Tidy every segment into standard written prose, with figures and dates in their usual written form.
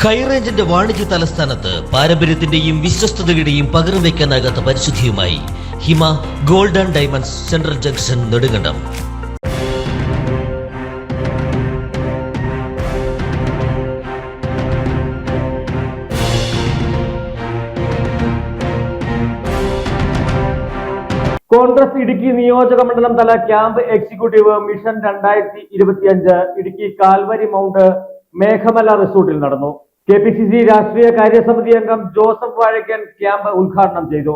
ഹൈറേഞ്ചിന്റെ വാണിജ്യ തലസ്ഥാനത്ത് പാരമ്പര്യത്തിന്റെയും വിശ്വസ്തതയുടെയും പകരം വയ്ക്കാനാകാത്ത പരിശുദ്ധിയുമായി Hima gold and diamonds central junction Nedumkandam. Congress Idukki നിയോജക മണ്ഡലം തല camp executive mission 2025 Idukki Calvary mount Meghamala റിസോർട്ടിൽ നടന്നു. KPCC രാഷ്ട്രീയ കാര്യസമിതി അംഗം ജോസഫ് വാഴക്കൻ ക്യാമ്പ് ഉദ്ഘാടനം ചെയ്തു.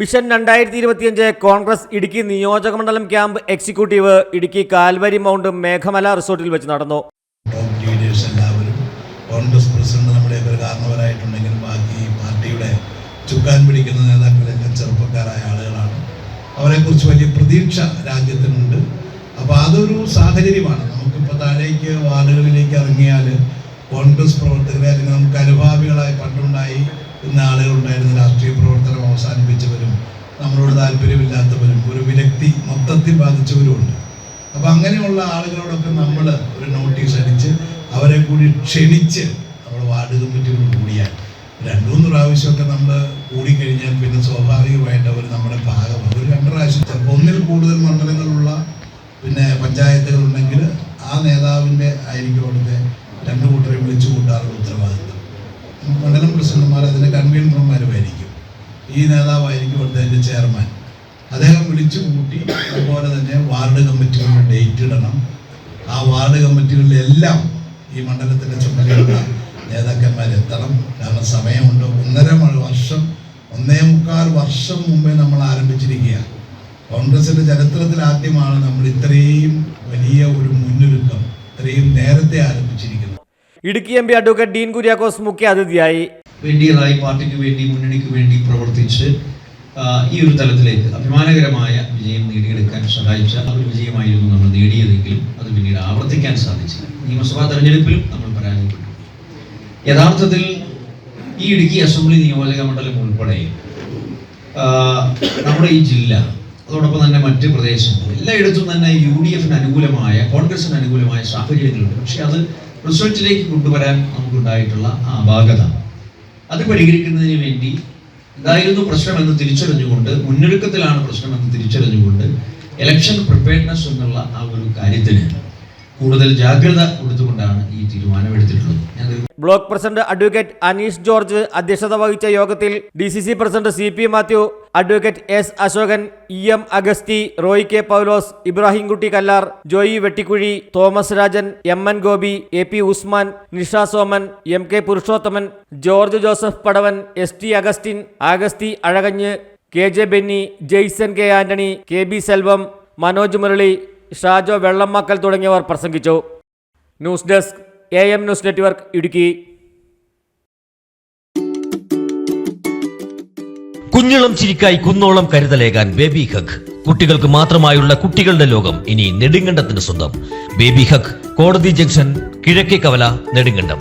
മിഷൻ 2025 കോൺഗ്രസ് ഇടുക്കി നിയോജക മണ്ഡലം camp executive Idukki Calvary mount Meghamala റിസോർട്ടിൽ വെച്ച് നടന്നു. കോൺഗ്രസ് പ്രസിഡന്റ് നമ്മുടെ ഒരു കാരണവരായിട്ടുണ്ടെങ്കിലും ബാക്കി പാർട്ടിയുടെ ചുക്കാൻ പിടിക്കുന്ന നേതാക്കളെല്ലാം ചെറുപ്പക്കാരായ ആളുകളാണ്. അവരെക്കുറിച്ച് വലിയ പ്രതീക്ഷ രാജ്യത്തിനുണ്ട്. അപ്പോൾ അതൊരു സാഹചര്യമാണ്. നമുക്കിപ്പോൾ താഴേക്ക് വാർഡുകളിലേക്ക് ഇറങ്ങിയാൽ കോൺഗ്രസ് പ്രവർത്തകരെ അല്ലെങ്കിൽ നമുക്ക് അനുഭാവികളായി പണ്ടുണ്ടായി ഇന്ന ആളുകളുണ്ടായിരുന്ന രാഷ്ട്രീയ പ്രവർത്തനം അവസാനിപ്പിച്ചവരും നമ്മളോട് താല്പര്യമില്ലാത്തവരും ഒരു വിരക്തി മൊത്തത്തിൽ ബാധിച്ചവരുമുണ്ട്. അപ്പോൾ അങ്ങനെയുള്ള ആളുകളോടൊക്കെ നമ്മൾ ഒരു നോട്ടീസ് അടിച്ച് അവരെ കൂടി ക്ഷണിച്ച് നമ്മൾ വാർഡ് കമ്മിറ്റികൾ കൂടിയാൽ 2-3 പ്രാവശ്യമൊക്കെ നമ്മൾ കൂടിക്കഴിഞ്ഞാൽ പിന്നെ സ്വാഭാവികമായിട്ട് അവർ നമ്മുടെ ഭാഗമാണ്. ഒരു 2 പ്രാവശ്യം ചിലപ്പോൾ ഒന്നിൽ കൂടുതൽ മണ്ഡലങ്ങളുള്ള പിന്നെ പഞ്ചായത്തുകളുണ്ടെങ്കിൽ ആ നേതാവിൻ്റെ ആയിരിക്കും അവിടുത്തെ 2 കൂട്ടരെ വിളിച്ചു കൂട്ടാറുള്ള ഉത്തരവാദിത്വം. മണ്ഡലം പ്രസിഡന്റുമാർ അതിൻ്റെ കൺവീനർമാരുമായിരിക്കും. ഈ നേതാവായിരിക്കും അവിടുത്തെ ചെയർമാൻ. അദ്ദേഹം വിളിച്ചു കൂട്ടി അതുപോലെ തന്നെ വാർഡ് കമ്മിറ്റികളുടെ ഡേറ്റ് ഇടണം. ആ വാർഡ് കമ്മിറ്റികളിലെല്ലാം ഈ മണ്ഡലത്തിൻ്റെ ചുമതലയുള്ള നേതാക്കന്മാരെത്തണം. കാരണം സമയമുണ്ട്. 1.25 വർഷം മുമ്പേ നമ്മൾ ആരംഭിച്ചിരിക്കുക. കോൺഗ്രസിൻ്റെ ചരിത്രത്തിൽ ആദ്യമാണ് നമ്മൾ ഇത്രയും വലിയ ഒരു മുന്നൊരുക്കം ഇത്രയും നേരത്തെ ആരംഭിച്ചിരിക്കുന്നത്. ഇടുക്കി MP അഡ്വക്കേറ്റ് ഡീൻ കുര്യാക്കോസ് മുഖ്യ അതിഥിയായി. പാർട്ടിക്ക് വേണ്ടി മുന്നണിക്ക് വേണ്ടി പ്രവർത്തിച്ച് ഈ ഒരു തലത്തിലേക്ക് അഭിമാനകരമായ വിജയം നേടിയെടുക്കാൻ സഹായിച്ച ഒരു വിജയമായിരുന്നു നമ്മൾ നേടിയതെങ്കിലും അത് പിന്നീട് ആവർത്തിക്കാൻ സാധിച്ചില്ല. നിയമസഭാ തെരഞ്ഞെടുപ്പിലും നമ്മൾ പരാജയപ്പെട്ടു. യഥാർത്ഥത്തിൽ ഈ ഇടുക്കി അസംബ്ലി നിയോജക മണ്ഡലം ഉൾപ്പെടെ നമ്മുടെ ഈ ജില്ല അതോടൊപ്പം തന്നെ മറ്റ് പ്രദേശങ്ങൾ എല്ലായിടത്തും തന്നെ UDFന് അനുകൂലമായ കോൺഗ്രസിന് അനുകൂലമായ സാഹചര്യങ്ങളുണ്ട്. പക്ഷെ അത് റിസൾട്ടിലേക്ക് കൊണ്ടുവരാൻ നമുക്കുണ്ടായിട്ടുള്ള അപാകത അത് പരിഹരിക്കുന്നതിന് വേണ്ടി ഇതായിരുന്നു പ്രശ്നമെന്ന് തിരിച്ചറിഞ്ഞുകൊണ്ട് മുന്നൊരുക്കത്തിലാണ് പ്രശ്നമെന്ന് തിരിച്ചറിഞ്ഞുകൊണ്ട് ഇലക്ഷൻ പ്രിപ്പയർനെസ് എന്നുള്ള ആ ഒരു കാര്യത്തിന് കൂടുതൽ ജാഗ്രത കൊടുത്തുകൊണ്ടാണ് ഈ തീരുമാനമെടുത്തിട്ടുള്ളത്. Block president advocate Aneesh George അധ്യക്ഷത വഹിച്ച യോഗത്തിൽ DCC president CP Mathew, advocate S Ashokan, EM Augusty, Roy K Paulose, Ibrahimkutty Kallar, Joy Vettikuzhi, Thomas Rajan, MN Gopi, AP Usman, Nisha Soman, MK Purushothaman, George Joseph Padavan, ST Augustine, Augusty Azhakanj, KJ Benny, Jaison K Antony, KB Selvam, Manoj Murali, Shajo Vellammakkal തുടങ്ങിയവർ പ്രസംഗിച്ചു. News desk AM news network Idukki. കുഞ്ഞിളം ചിരിക്കായി കുന്നോളം കരുതലേകാൻ ബേബി ഹഗ്. കുട്ടികൾക്ക് മാത്രമായുള്ള കുട്ടികളുടെ ലോകം ഇനി നെടുങ്കണ്ടത്തിന് സ്വന്തം. ബേബി ഹഗ്, കോടതി ജംഗ്ഷൻ, കിഴക്കേ കവല, നെടുങ്കണ്ടം.